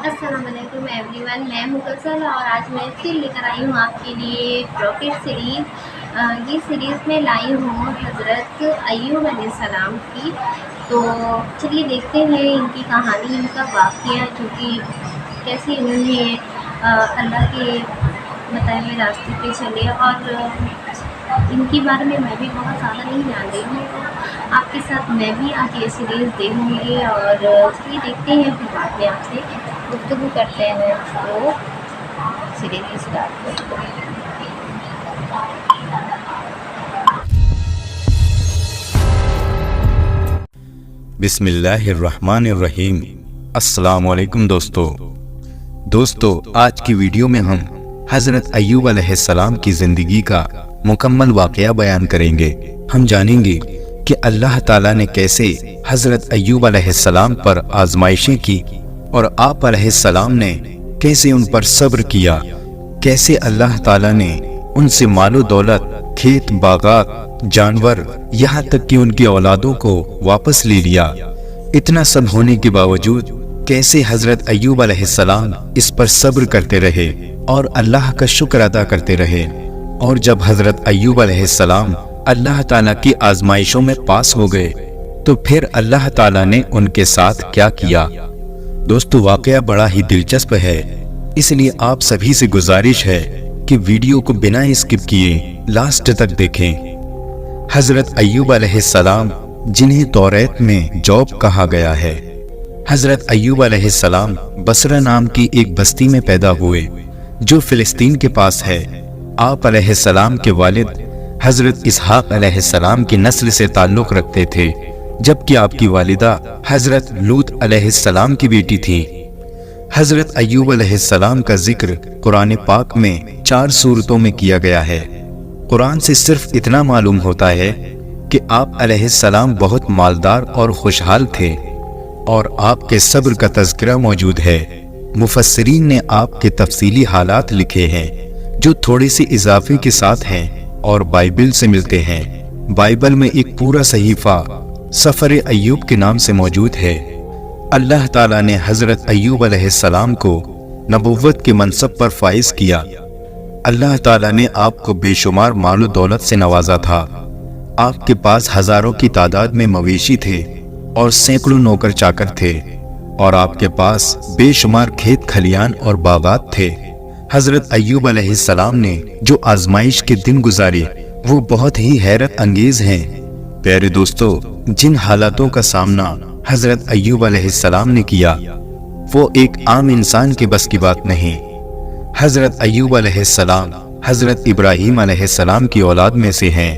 अस्सलाम वालेकुम एवरीवन, मैं हूँ गज़ल और आज मैं फिर लेकर आई हूँ आपके लिए प्रॉफिट सीरीज़। ये सीरीज़ में लाई हूँ हज़रत अय्यूब अलैहिस्सलाम की। तो चलिए देखते हैं इनकी कहानी, इनका वाक़या, जो कि कैसे इन्होंने अल्लाह के बताए हुए रास्ते पे चले। और इनके बारे में मैं भी बहुत ज़्यादा नहीं जान रही हूँ, तो आपके साथ मैं भी आज ये सीरीज़ देखूँगी। और चलिए देखते हैं, फिर बाद में आपसे गुफ्तगू करते हैं। तो सीरीज़ स्टार्ट करते हैं। बिस्मिल्लाहिर्रहमानिर्रहीम। अस्सलाम वालेकुम दोस्तों, आज की वीडियो में हम हज़रत अय्यूब अलैहिस्सलाम की ज़िंदगी का मुकम्मल वाक़या बयान करेंगे। हम जानेंगे कि अल्लाह ताला ने कैसे हज़रत अय्यूब अलैहिस्सलाम पर आज़माइशें की और आप अलैहिस्सलाम ने कैसे उन पर सब्र किया, कैसे अल्लाह ताला ने उनसे मालो दौलत, खेत बागात, जानवर, यहाँ तक कि उनकी औलादों को वापस ले लिया। इतना सब होने के बावजूद कैसे हज़रत अय्यूब अलैहिस्सलाम इस पर सब्र करते रहे और अल्लाह का शुक्र अदा करते रहे। और जब हज़रत अय्यूब अलैहिस्सलाम अल्लाह ताला की आजमाइशों में पास हो गए तो फिर अल्लाह ताला ने उनके साथ क्या किया। दोस्तों, वाक़या बड़ा ही दिलचस्प है, इसलिए आप सभी से गुजारिश है कि वीडियो को बिना स्किप किए लास्ट तक देखें। हज़रत अय्यूब अलैहिस्सलाम, जिन्हें तौरात में जॉब कहा गया है, हज़रत अय्यूब अलैहिस्सलाम बसरा नाम की एक बस्ती में पैदा हुए जो फ़िलिस्तीन के पास है। आप अलैहिस्सलाम के वालिद हज़रत इसहाक़ अलैहिस्सलाम की नस्ल से ताल्लुक़ रखते थे, जबकि आपकी वालिदा हज़रत लूत अलैहिस्सलाम की बेटी थी। हज़रत अय्यूब अलैहिस्सलाम का जिक्र कुरान पाक में 4 सूरतों में किया गया है। कुरान से सिर्फ इतना मालूम होता है कि आप अलैहिस्सलाम बहुत मालदार और खुशहाल थे और आपके सब्र का तज़किरा मौजूद है। मुफस्सिरीन ने आपके तफसीली हालात लिखे हैं जो थोड़े से इजाफे के साथ हैं और बाइबल से मिलते हैं। बाइबल में एक पूरा सहीफा सफ़र अय्यूब के नाम से मौजूद है। अल्लाह ताला ने हज़रत अय्यूब अलैहिस्सलाम को नबुव्वत के मनसब पर फाइज किया। अल्लाह ताला ने आपको बेशुमार मालो दौलत से नवाजा था। आपके पास हज़ारों की तादाद में मवेशी थे और सैकड़ों नौकर चाकर थे, और आपके पास बेशुमार खेत खलियान और बागात थे। हज़रत अय्यूब अलैहिस्सलाम ने जो आजमाइश के दिन गुजारे वो बहुत ही हैरत अंगेज हैं। प्यारे दोस्तों, जिन हालातों का सामना हज़रत अय्यूब अलैहिस्सलाम ने किया वो एक आम इंसान के बस की बात नहीं। हज़रत अय्यूब अलैहिस्सलाम हज़रत इब्राहीम अलैहिस्सलाम की औलाद में से हैं।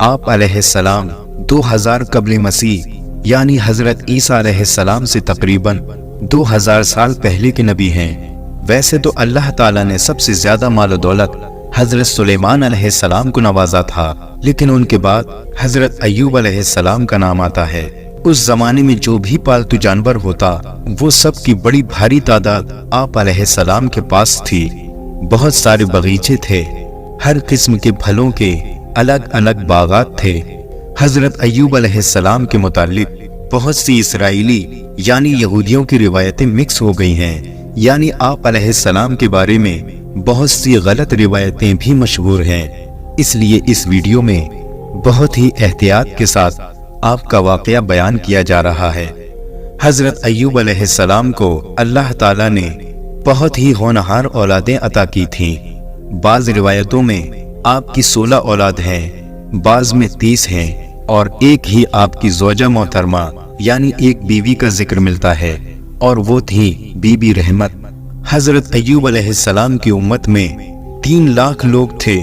आप अलैहिस्सलाम 2000 कब्ल मसीह यानी हज़रत ईसा अलैहिस्सलाम से तकरीबन 2000 साल पहले के नबी हैं। वैसे तो अल्लाह ताला ने सबसे ज्यादा माल दौलत हज़रत सुलेमान अलैहिस्सलाम को नवाजा था, लेकिन उनके बाद हज़रत अय्यूब अलैहिस्सलाम का नाम आता है। उस जमाने में जो भी पालतू जानवर होता वो सब की बड़ी भारी तादाद आप अलैहिस्सलाम के पास थी। बहुत सारे बगीचे थे, हर किस्म के फलों के अलग अलग बागात थे। हज़रत अय्यूब अलैहिस्सलाम के मुतालिक बहुत सी इसराइली यानी यहूदियों की रिवायतें मिक्स हो गई हैं, यानी आप अलैहिस्सलाम के बारे में बहुत सी गलत रिवायतें भी मशहूर हैं। इसलिए इस वीडियो में बहुत ही एहतियात के साथ आपका वाक़या बयान किया जा रहा है। हज़रत अय्यूब अलैहिस्सलाम को अल्लाह ताला ने बहुत ही होनहार औलादें अता की थीं। बाज़ रिवायतों में आपकी 16 औलाद हैं, बाज़ में 30 हैं, और एक ही आपकी ज़ौजा मोहतरमा यानी एक बीवी का जिक्र मिलता है, और वो थी बीबी रहमत। हज़रत अय्यूब अलैहिस्सलाम की उम्मत में 3 लाख लोग थे।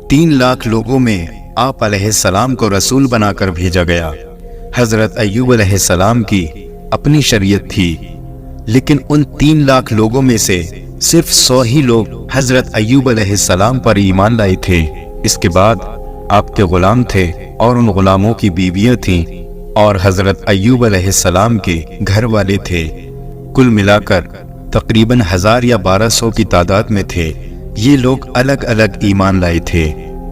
3 लाख लोगों में आप अलैहिस्सलाम को रसूल बनाकर भेजा गया। हज़रत अय्यूब अलैहिस्सलाम की अपनी शरीयत थी, लेकिन उन 3 लाख लोगों में से सिर्फ 100 ही लोग हज़रत अय्यूब अलैहिस्सलाम पर ईमान लाए थे। इसके बाद आपके गुलाम थे और उन गुलामों की बीवियां थीं, और हज़रत अय्यूब अलैहिस्सलाम के घर वाले थे। कुल मिलाकर तकरीबन 1000 या 1200 की तादाद में थे। ये लोग अलग अलग ईमान लाए थे।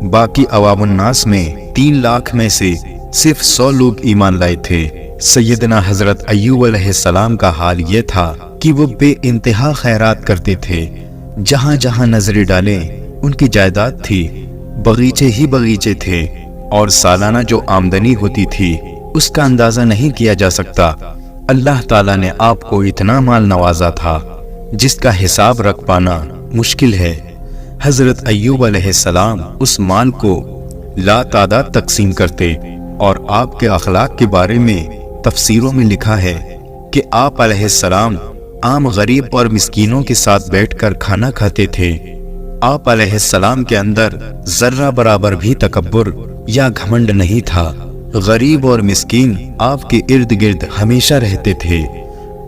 बाकी अवामुन्नास में 3 लाख में से सिर्फ 100 लोग ईमान लाए थे। सैयदना हज़रत अय्यूब अलैहिस्सलाम का हाल ये था कि वो बे इंतहा खैरात करते थे। जहां जहां नजरें डालें उनकी जायदाद थी, बगीचे ही बगीचे थे, और सालाना जो आमदनी होती थी उसका अंदाजा नहीं किया जा सकता। अल्लाह ताला ने आपको इतना माल नवाजा था जिसका हिसाब रख पाना मुश्किल है। हजरत अय्यूब अलैहिस्सलाम उस माल को लातादाद तकसीम करते, और आपके अखलाक के बारे में तफसीरों में लिखा है कि आप अलैहिस्सलाम आम गरीब और मिस्कीनों के साथ बैठकर खाना खाते थे। आप अलैहिस्सलाम के अंदर जर्रा बराबर भी तकब्बुर या घमंड नहीं था। गरीब और मिस्कीन आपके इर्द गिर्द हमेशा रहते थे,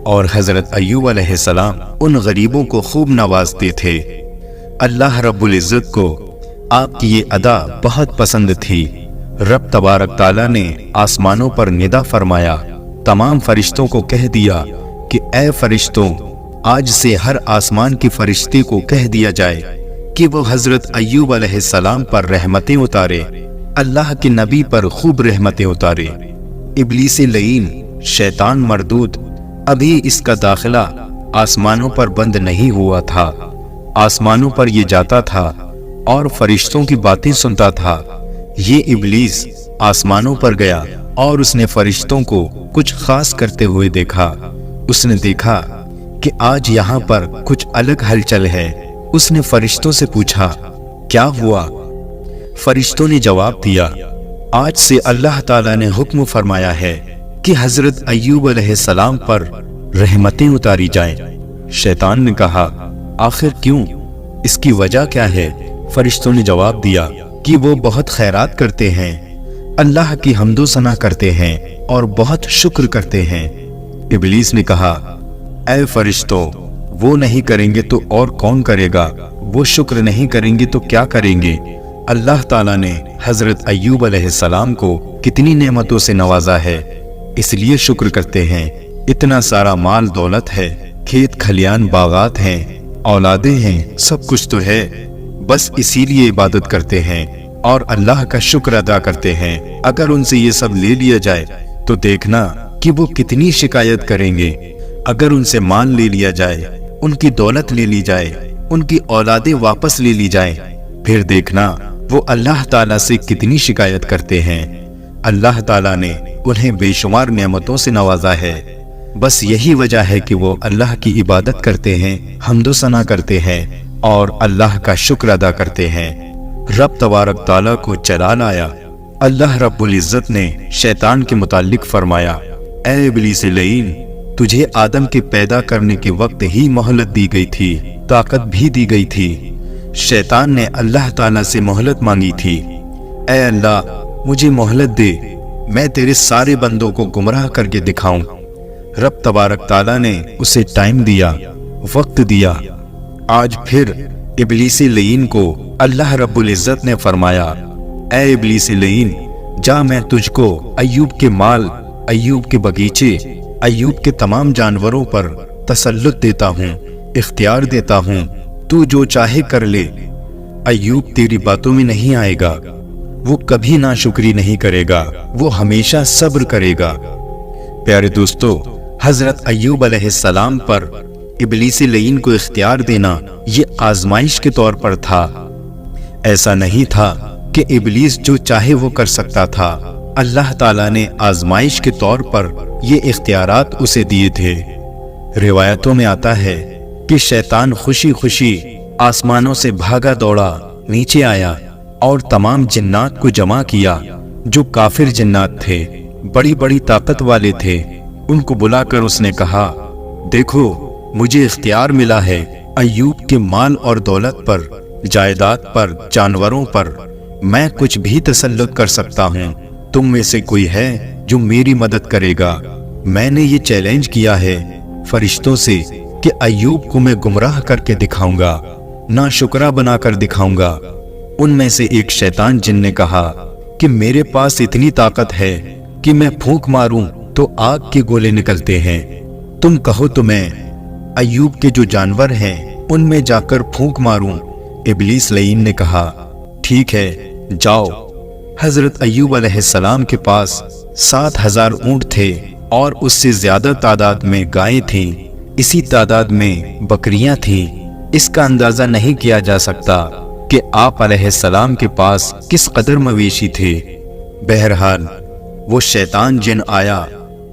और हजरत अय्यूब अलैहिस्सलाम उन गरीबों को खूब नवाजते थे। अल्लाह रब्बुल इज्जत को आपकी ये अदा बहुत पसंद थी। रब तबारक ताला ने आसमानों पर निदा फरमाया, तमाम फरिश्तों को कह दिया कि ऐ फरिश्तों, आज से हर आसमान के फरिश्ते को कह दिया जाए कि वो हजरत अय्यूब अलैहिस्सलाम पर रहमतें उतारे, अल्लाह के नबी पर खूब रहमतें उतारे। इब्लीस लईन, शैतान मरदूद, अभी इसका दाखिला आसमानों पर बंद नहीं हुआ था। आसमानों पर ये जाता था और फरिश्तों की बातें सुनता था। ये इब्लीस आसमानों पर गया और उसने फरिश्तों को कुछ खास करते हुए देखा। उसने देखा कि आज यहाँ पर कुछ अलग हलचल है। उसने फरिश्तों से पूछा, क्या हुआ? फरिश्तों ने जवाब दिया, आज से अल्लाह ताला ने हुक्म फरमाया है कि हजरत अय्यूब अलैहिस्सलाम पर रहमतें उतारी जाएं। शैतान ने कहा, आखिर क्यों? इसकी वजह क्या है? फरिश्तों ने जवाब दिया कि वो बहुत खैरात करते हैं, अल्लाह की हम्दो सना करते हैं और बहुत शुक्र करते हैं। इब्लीस ने कहा, ऐ फरिश्तों, वो नहीं करेंगे तो और कौन करेगा? वो शुक्र नहीं करेंगे तो क्या करेंगे? अल्लाह ताला ने हजरत अय्यूब अलैहिस्सलाम को कितनी नेमतों से नवाजा है, इसलिए शुक्र करते हैं। इतना सारा माल दौलत है, खेत खलियान बागात हैं, औलादें हैं, सब कुछ तो है, बस इसीलिए इबादत करते हैं और अल्लाह का शुक्र अदा करते हैं। अगर उनसे ये सब ले लिया जाए तो देखना कि वो कितनी शिकायत करेंगे। अगर उनसे माल ले लिया जाए, उनकी दौलत ले ली जाए, उनकी औलादें वापस ले ली जाए, फिर देखना वो अल्लाह ताला से कितनी शिकायत करते हैं। अल्लाह ताला ने उन्हें बेशुमार नेमतों से नवाजा है। बस यही वजह है कि वो अल्लाह की इबादत करते हैं, हम्दो सना करते हैं और अल्लाह का शुक्र अदा करते हैं। रब तबारक ताला को जलाल आया। अल्लाह रब्बुल इज्जत ने शैतान के मुताल्लिक फरमाया, ऐ इब्लीस लईन, तुझे आदम के पैदा करने के वक्त ही मोहलत दी गई थी, ताकत भी दी गई थी। शैतान ने अल्लाह ताला से मोहलत मांगी थी, ऐ अल्लाह, मुझे मोहलत दे, मैं तेरे सारे बंदों को गुमराह करके दिखाऊं। रब तबारक ताला ने उसे टाइम दिया, वक्त दिया। आज फिर इब्लीस लईन को अल्लाह रब्बुल इज्जत ने फरमाया, ऐ इब्लीस लईन, जा, मैं तुझको अय्यूब के माल, अय्यूब के बगीचे, अय्यूब के तमाम जानवरों पर तसल्लुत देता हूँ, इख्तियार देता हूँ, तू जो चाहे कर ले। अय्यूब तेरी बातों में नहीं आएगा, वो कभी नाशुक्री नहीं करेगा, वो हमेशा सब्र करेगा। प्यारे दोस्तों, हजरत अय्यूब अलैहिस्सलाम पर इब्लीस लईन को इख्तियार देना ये आजमाइश के तौर पर था। ऐसा नहीं था कि इब्लीस जो चाहे वो कर सकता था। अल्लाह ताला ने आजमाइश के तौर पर ये इख्तियारात उसे दिए थे। रिवायतों में आता है कि शैतान खुशी खुशी आसमानों से भागा दौड़ा नीचे आया और तमाम जिन्नात को जमा किया जो काफिर जिन्नात थे, बड़ी बड़ी ताकत वाले थे। उनको बुलाकर उसने कहा, देखो, मुझे इख्तियार मिला है अय्यूब के माल और दौलत पर, जायदाद पर, जानवरों पर, मैं कुछ भी तसल्लुत कर सकता हूँ। तुम में से कोई है जो मेरी मदद करेगा? मैंने ये चैलेंज किया है फरिश्तों से कि अय्यूब को मैं गुमराह करके दिखाऊंगा, नाशुक्रा बनाकर दिखाऊंगा। उनमें से एक शैतान जिन ने कहा कि मेरे पास इतनी ताकत है कि मैं फूंक मारूं तो आग के गोले निकलते हैं। तुम कहो तो मैं अय्यूब के जो जानवर हैं उनमें जाकर फूंक मारूं। इब्लीस लईन ने कहा, ठीक है, जाओ। हजरत अय्यूब अलैहिस्सलाम के पास 7,000 ऊंट थे और उससे ज्यादा तादाद में गायें थीं। इसी तादाद में बकरियां थी। इसका अंदाजा नहीं किया जा सकता कि आप अलैहिस्सलाम के पास किस कदर मवेशी थे। बहरहाल वो शैतान जिन आया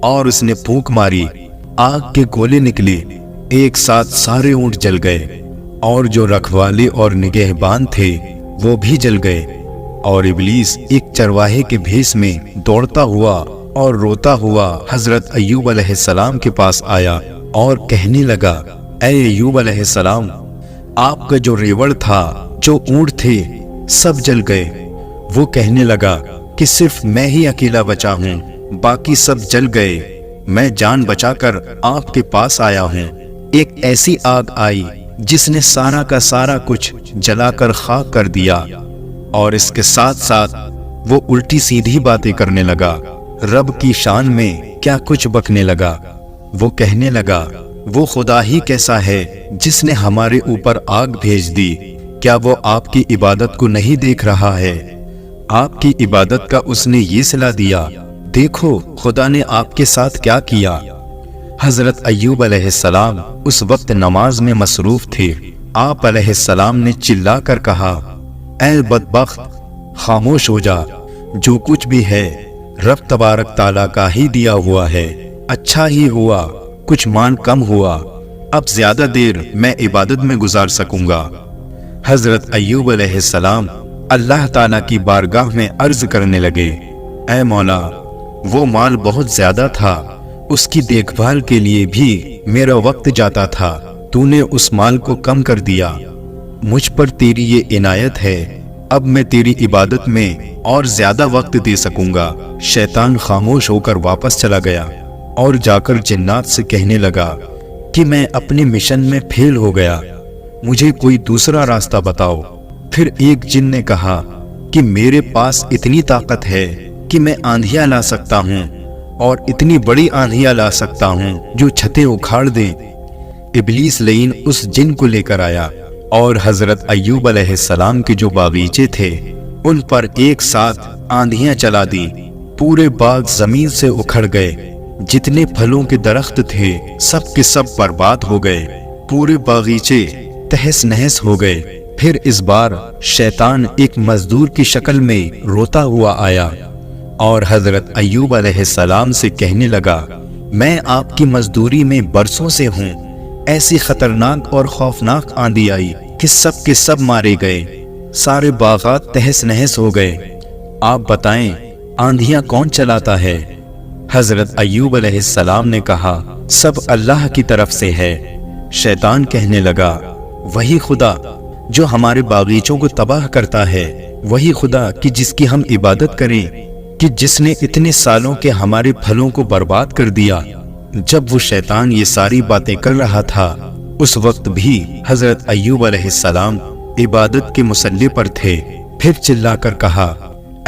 और उसने फूंक मारी, आग के गोले निकले, एक साथ सारे ऊंट जल गए और जो रखवाले और निगहबान थे वो भी जल गए। और इब्लीस एक चरवाहे के भेष में दौड़ता हुआ और रोता हुआ हजरत अय्यूब अलैहिस्सलाम के पास आया और कहने लगा, ऐ अय्यूब अलैहिस्सलाम, आपका जो रेवड़ था, जो ऊंट थे, सब जल गए। वो कहने लगा कि सिर्फ मैं ही अकेला बचा हूँ, बाकी सब जल गए। मैं जान बचाकर आपके पास आया हूँ। एक ऐसी आग आई जिसने सारा का सारा कुछ जलाकर खाक कर दिया। और इसके साथ साथ वो उल्टी सीधी बातें करने लगा, रब की शान में क्या कुछ बकने लगा। वो कहने लगा, वो खुदा ही कैसा है जिसने हमारे ऊपर आग भेज दी, क्या वो आपकी इबादत को नहीं देख रहा है? आपकी इबादत का उसने ये सिला दिया, देखो खुदा ने आपके साथ क्या किया। हजरत अय्यूब अलैहिस्सलाम उस वक्त नमाज में मसरूफ थे। आप अलैहिस्सलाम ने चिल्लाकर कहा, ऐ बदबख्त, खामोश हो जा, जो कुछ भी है रब तबारक ताला का ही दिया हुआ है। अच्छा ही हुआ कुछ मान कम हुआ, अब ज्यादा देर मैं इबादत में गुजार सकूंगा। हजरत अय्यूब अलैहिस्सलाम अल्लाह ताला की बारगाह में अर्ज करने लगे, ऐ मौला, वो माल बहुत ज्यादा था, उसकी देखभाल के लिए भी मेरा वक्त जाता था, तूने उस माल को कम कर दिया। मुझ पर तेरी ये इनायत है, अब मैं तेरी इबादत में और ज्यादा वक्त दे सकूंगा। शैतान खामोश होकर वापस चला गया और जाकर जिन्नात से कहने लगा कि मैं अपने मिशन में फेल हो गया, मुझे कोई दूसरा रास्ता बताओ। फिर एक जिन ने कहा कि मेरे पास इतनी ताकत है कि मैं आंधियां ला सकता हूँ और इतनी बड़ी आंधियां ला सकता हूँ जो छतें उखाड़ दें। इब्लीस लईन उस जिन को लेकर आया और हजरत अय्यूब अलैहिस्सलाम के जो बागीचे थे उन पर एक साथ आंधियां चला दी। पूरे बाग जमीन से उखड़ गए, जितने फलों के दरख्त थे सब के सब बर्बाद हो गए, पूरे बागीचे तहस नहस हो गए। फिर इस बार शैतान एक मजदूर की शक्ल में रोता हुआ आया और हजरत अय्यूब अलैहिस्सलाम से कहने लगा, मैं आपकी मजदूरी में बरसों से हूँ। ऐसी खतरनाक और खौफनाक आंधी आई कि सब के सब मारे गए, सारे बागात तहस नहस हो गए। आप बताएं, आंधियां कौन चलाता है? हजरत अय्यूब अलैहिस्सलाम ने कहा, सब अल्लाह की तरफ से है। शैतान कहने लगा, वही खुदा जो हमारे बागीचों को तबाह करता है, वही खुदा कि जिसकी हम इबादत करें, कि जिसने इतने सालों के हमारे फलों को बर्बाद कर दिया। जब वो शैतान ये सारी बातें कर रहा था, उस वक्त भी हजरत अय्यूब अलैहिस्सलाम इबादत के मुसल्ले पर थे। फिर चिल्लाकर कहा,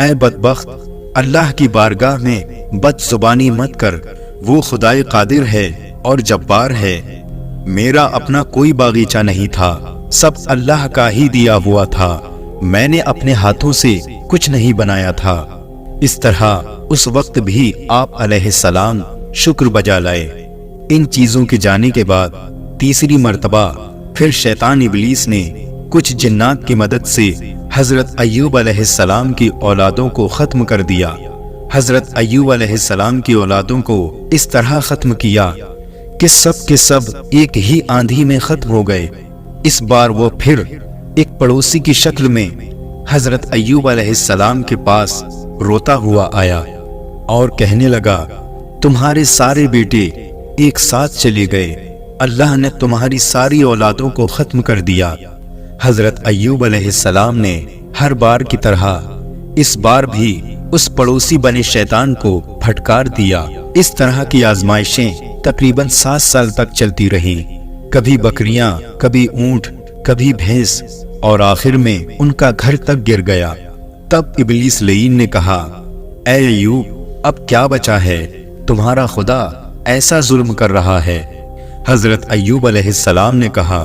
ऐ बदबख्त, अल्लाह की बारगाह में बदजुबानी मत कर, वो खुदाए कादिर है और जब्बार है। मेरा अपना कोई बागीचा नहीं था, सब अल्लाह का ही दिया हुआ था, मैंने अपने हाथों से कुछ नहीं बनाया था। इस तरह उस वक्त भी आप अलैहिस्सलाम शुक्र बजा लाए। इन चीजों के जाने के बाद तीसरी मर्तबा फिर शैतान इब्लीस ने कुछ जिन्नात की मदद से हजरत अय्यूब अलैहिस्सलाम की औलादों को खत्म कर दिया। हजरत अय्यूब अलैहिस्सलाम की औलादों को इस तरह खत्म किया कि सब के सब एक ही आंधी में खत्म हो गए। इस बार वो फिर एक पड़ोसी की शक्ल में हजरत अय्यूब अलैहिस्सलाम के पास रोता हुआ आया और कहने लगा, तुम्हारे सारे बेटे एक साथ चले गए, अल्लाह ने तुम्हारी सारी औलादों को खत्म कर दिया। हजरत अय्यूब अलैहिस्सलाम ने हर बार की तरह इस बार भी उस पड़ोसी बने शैतान को फटकार दिया। इस तरह की आजमाइशें तकरीबन 7 साल तक चलती रहीं। कभी बकरियां, कभी ऊंट, कभी भैंस, और आखिर में उनका घर तक गिर गया। तब इब्लीस लईन ने कहा, ऐ अय्यूब, अब क्या बचा है? तुम्हारा खुदा ऐसा जुल्म कर रहा है। हजरत अय्यूब अलैहिस्सलाम ने कहा,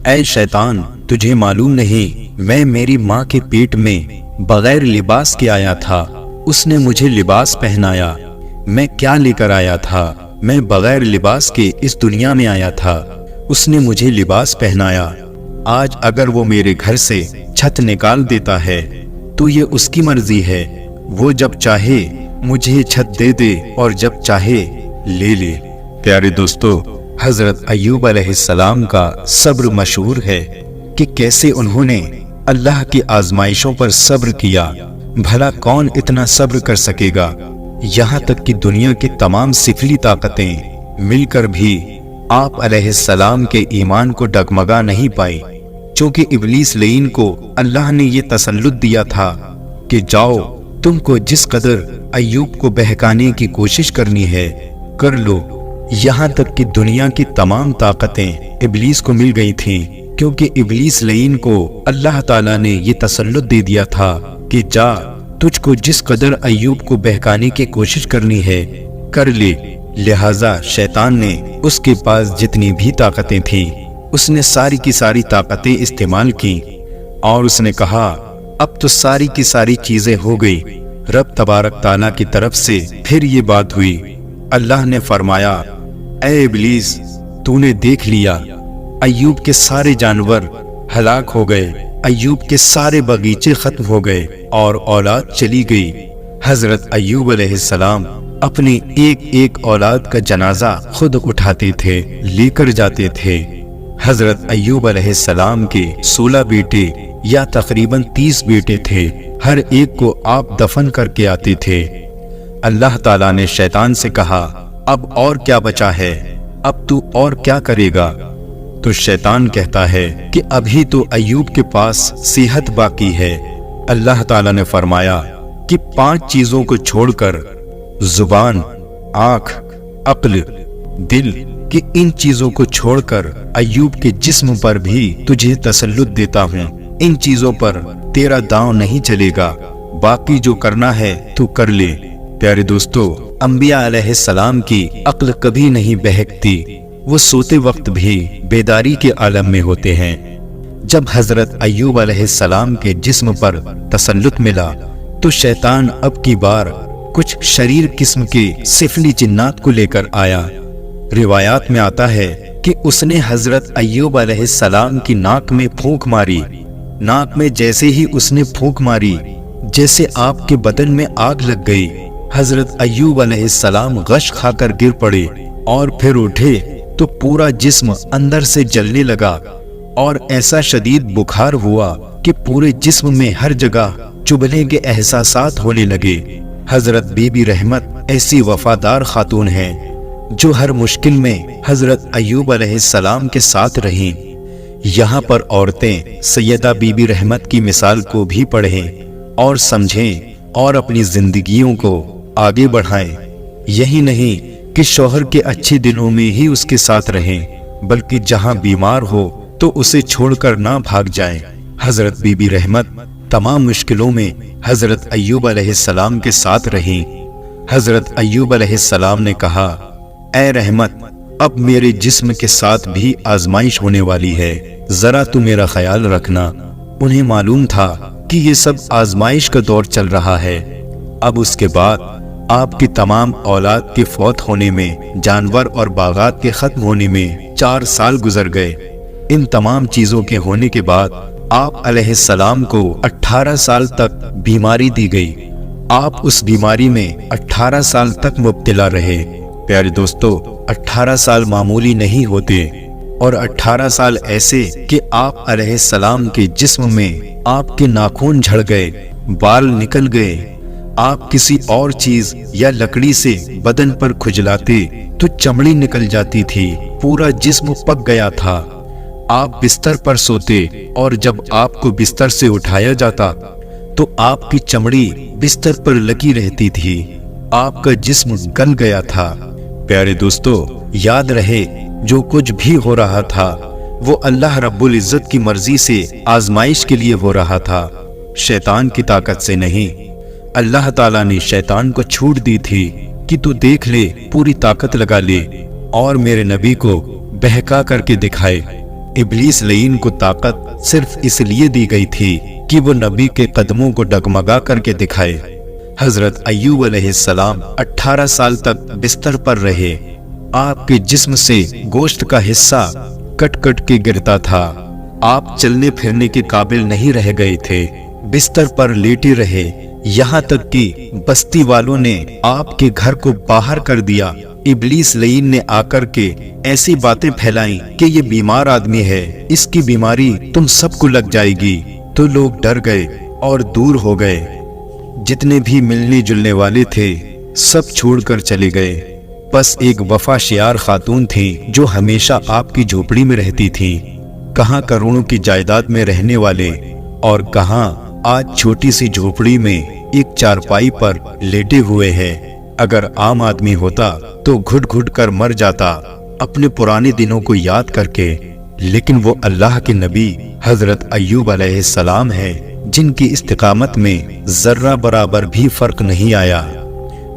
ऐ शैतान, तुझे मालूम नहीं मैं मेरी माँ के पेट में बगैर लिबास के आया था, उसने मुझे लिबास पहनाया। मैं क्या लेकर आया था? میں بغیر لباس کے اس دنیا میں آیا تھا، اس نے مجھے لباس پہنایا۔ آج اگر وہ میرے گھر سے چھت نکال دیتا ہے تو یہ اس کی مرضی ہے، وہ جب چاہے مجھے چھت دے دے اور جب چاہے لے لے۔ پیارے دوستو، حضرت ایوب علیہ السلام کا صبر مشہور ہے کہ کیسے انہوں نے اللہ کی آزمائشوں پر صبر کیا۔ بھلا کون اتنا صبر کر سکے گا؟ یہاں تک کہ دنیا کی تمام سفلی طاقتیں مل کر بھی آپ علیہ السلام کے ایمان کو ڈگمگا نہیں پائی، چونکہ ابلیس لعین کو اللہ نے یہ تسلط دیا تھا کہ جاؤ، تم کو جس قدر ایوب کو بہکانے کی کوشش کرنی ہے کر لو۔ یہاں تک کہ دنیا کی تمام طاقتیں ابلیس کو مل گئی تھیں، کیونکہ ابلیس لعین کو اللہ تعالیٰ نے یہ تسلط دے دیا تھا کہ جا، تجھ کو جس قدر ایوب کو بہکانے کی کوشش کرنی ہے کر لے۔ لہٰذا شیطان نے اس کے پاس جتنی بھی طاقتیں تھیں، اس نے ساری کی ساری طاقتیں استعمال کی اور اس نے کہا اب تو ساری کی ساری چیزیں ہو گئی۔ رب تبارک تعالیٰ کی طرف سے پھر یہ بات ہوئی۔ اللہ نے فرمایا، اے ابلیس، تو نے دیکھ لیا ایوب کے سارے جانور ہلاک ہو گئے، ایوب کے سارے باغیچے ختم ہو گئے اور اولاد چلی گئی۔ حضرت ایوب علیہ السلام اپنی ایک ایک اولاد کا جنازہ خود اٹھاتے تھے، لے کر جاتے تھے۔ حضرت ایوب علیہ السلام کے 16 بیٹے یا تقریباً 30 بیٹے تھے، ہر ایک کو آپ دفن کر کے آتے تھے۔ اللہ تعالیٰ نے شیطان سے کہا اب اور کیا بچا ہے، اب تو اور کیا کرے گا؟ تو شیطان کہتا ہے کہ ابھی تو ایوب کے پاس صحت باقی ہے۔ اللہ تعالیٰ نے فرمایا کہ 5 چیزوں کو چھوڑ کر، زبان، آنکھ، عقل، دل، کہ ان چیزوں کو چھوڑ کر ایوب کے جسم پر بھی تجھے تسلط دیتا ہوں۔ ان چیزوں پر تیرا داؤں نہیں چلے گا، باقی جو کرنا ہے تو کر لے۔ پیارے دوستو، انبیاء علیہ السلام کی عقل کبھی نہیں بہکتی، وہ سوتے وقت بھی بیداری کے عالم میں ہوتے ہیں۔ جب حضرت ایوب علیہ السلام کے جسم پر تسلط ملا تو شیطان اب کی بار کچھ شریر قسم کے سفلی جنات کو لے کر آیا۔ روایات میں آتا ہے کہ اس نے حضرت ایوب علیہ السلام کی ناک میں پھونک ماری۔ ناک میں جیسے ہی اس نے پھونک ماری، جیسے آپ کے بدن میں آگ لگ گئی۔ حضرت ایوب علیہ السلام غش کھا کر گر پڑے اور پھر اٹھے تو پورا جسم اندر سے جلنے لگا اور ایسا شدید بخار ہوا کہ پورے جسم میں ہر جگہ چبھنے کے احساسات ہونے لگے۔ حضرت بی بی رحمت ایسی وفادار خاتون ہیں جو ہر مشکل میں حضرت ایوب علیہ السلام کے ساتھ رہیں۔ یہاں پر عورتیں سیدہ بی بی رحمت کی مثال کو بھی پڑھیں اور سمجھیں اور اپنی زندگیوں کو آگے بڑھائیں۔ یہی نہیں کہ شوہر کے اچھے دنوں میں ہی اس کے ساتھ رہیں، بلکہ جہاں بیمار ہو تو اسے چھوڑ کر نہ بھاگ جائیں۔ حضرت بی بی رحمت تمام مشکلوں میں حضرت ایوب علیہ السلام کے ساتھ رہیں۔ حضرت ایوب علیہ السلام نے کہا، اے رحمت، اب میرے جسم کے ساتھ بھی آزمائش ہونے والی ہے، ذرا تو میرا خیال رکھنا۔ انہیں معلوم تھا کہ یہ سب آزمائش کا دور چل رہا ہے۔ اب اس کے بعد آپ کی تمام اولاد کے فوت ہونے میں، جانور اور باغات کے ختم ہونے میں 4 سال گزر گئے۔ ان تمام چیزوں کے ہونے کے بعد آپ علیہ السلام کو 18 سال تک بیماری دی گئی۔ آپ اس بیماری میں 18 سال تک مبتلا رہے۔ پیارے دوستو، 18 سال معمولی نہیں ہوتے، اور 18 سال ایسے کہ آپ علیہ السلام کے جسم میں آپ کے ناخن جھڑ گئے، بال نکل گئے۔ آپ کسی اور چیز یا لکڑی سے بدن پر کھجلاتے تو چمڑی نکل جاتی تھی، پورا جسم پک گیا تھا۔ آپ بستر پر سوتے اور جب آپ کو بستر سے اٹھایا جاتا تو آپ کی چمڑی بستر پر لگی رہتی تھی، آپ کا جسم گل گیا تھا۔ پیارے دوستو، یاد رہے جو کچھ بھی ہو رہا تھا وہ اللہ رب العزت کی مرضی سے آزمائش کے لیے ہو رہا تھا، شیطان کی طاقت سے نہیں۔ اللہ تعالیٰ نے شیطان کو چھوٹ دی تھی کہ تو دیکھ لے، پوری طاقت لگا لے اور میرے نبی کو بہکا کر کے دکھائے۔ ابلیس لعین کو طاقت صرف اس لیے دی گئی تھی کہ وہ نبی کے قدموں کو ڈگمگا کر کے دکھائے۔ حضرت ایوب علیہ السلام 18 سال تک بستر پر رہے आपके जिस्म से गोश्त का हिस्सा कट कट के गिरता था। आप चलने फिरने के काबिल नहीं रह गए थे, बिस्तर पर लेटे रहे, यहाँ तक कि बस्ती वालों ने आपके घर को बाहर कर दिया। इब्लीस लईन ने आकर के ऐसी बातें फैलाई कि ये बीमार आदमी है, इसकी बीमारी तुम सबको लग जाएगी। तो लोग डर गए और दूर हो गए। जितने भी मिलने जुलने वाले थे सब छोड़कर चले गए। बस एक वफाशियार खातून थी जो हमेशा आपकी झोपड़ी में रहती थी। कहाँ करोड़ों की जायदाद में रहने वाले और कहाँ आज छोटी सी झोपड़ी में एक चारपाई पर लेटे हुए हैं। अगर आम आदमी होता तो घुट घुट कर मर जाता अपने पुराने दिनों को याद करके, लेकिन वो अल्लाह के नबी हजरत अय्यूब अलैहिस्सलाम है जिनकी इस्तिकामत में जर्रा बराबर भी फर्क नहीं आया।